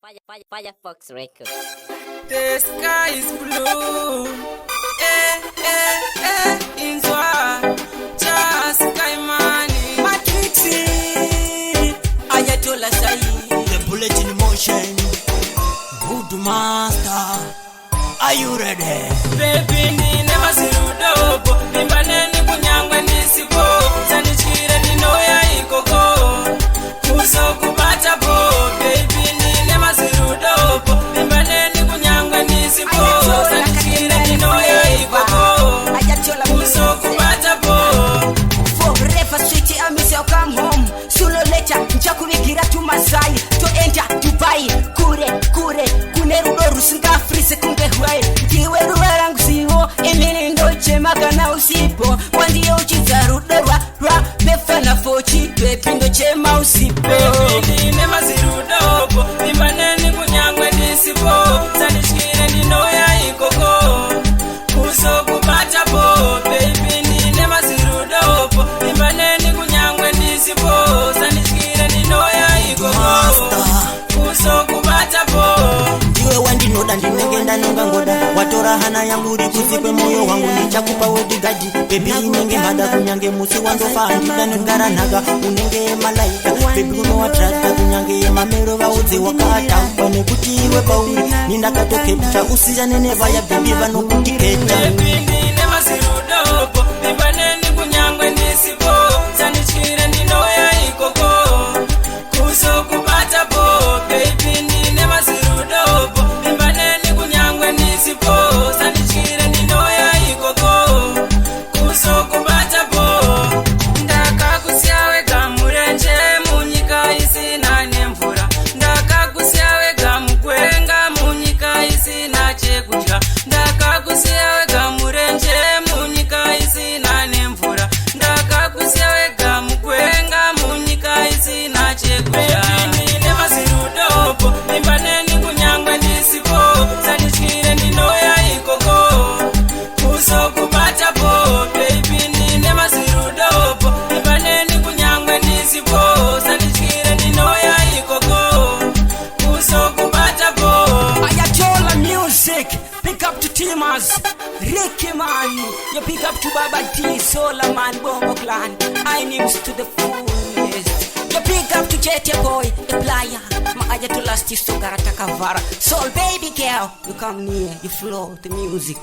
Firefox Records. The sky is blue. In Zwa, just sky money. Matrixi, Ayatollah Sayyid. The bullet in motion. Good master. Are you ready? Baby, ni never sirudopo. Nimbaneni kunyangwe nisipo. Zanichire ninoya ikoko. Kuso kubata po. Baby, ni never sirudopo. Nimbaneni kunyangwe nisipo. Zanichire ninoya ikoko. Kuso kubata po. Forever sweetie, I miss you, come home. Sooner or later, nchakubigira to Masai. To enter Dubai, kure kunerudo rusinga freeze kumbe hwai. Kiwe ruwarangu siwo, emini ndoche magana usipo. Wandiyo uchiza rudewa, befana fochi, bepindo chema usipo. Baby, ni never sirudopo. Nimbaneni kunyangwe nisipo. Zanichire ninoya ikoko. Kuso kubata po. Baby, ni never sirudopo. Nimbaneni kunyangwe nisipo. Zanichire ninoya ikoko. Kuso kubata po. Ndiwe wandinoda ndinengenda nongangoda. Watora hana yangu rikuzipe moyo wangu. Nichakupa wedigadi. Baby inenge mada kunyange musi wandofa. Andida nengara naga unenge malaika. Baby unowatrata kunyange mamero vauze wakata. Wane kutiwe pauri ninakatoke pita. Usija neneva ya baby vano kutiketa. Baby, ni never sirudopo. Nimbaneni kunyangwe nisipo. Zanichire ninoya ikoko. Kuso kubata po. Baby, ni never sirudopo. Nimbaneni kunyangwe nisipo. Zanichire ninoya ikoko. Kuso kubata po. Ndakakusiyawe gamurenje munyika isina nemvura. Ndakakusiyawe gamukwenga munyika isina chekudya. Ndakakusiyawe gamurenje munyika isina nemvura. Ndakakusiyawe gamukwenga munyika isina chekudya. Baby, ni never sirudopo. Nimbaneni kunyangwe nisipo. Zanichire ninoya ikoko. Kuso kubata po. Baby, ni never sirudopo. Nimbaneni kunyangwe nisipo. Zanichire ninoya ikoko. Kuso kubata po. Ayatollah music, pick up to Timaz, Ricky man, you pick up to Baba D, Solar man, Bongo clan, I names to the fullest. You pick up to Jete boy, the player, my Ayatollah still so garata kavara. Soul baby girl, you come near, you flow the music.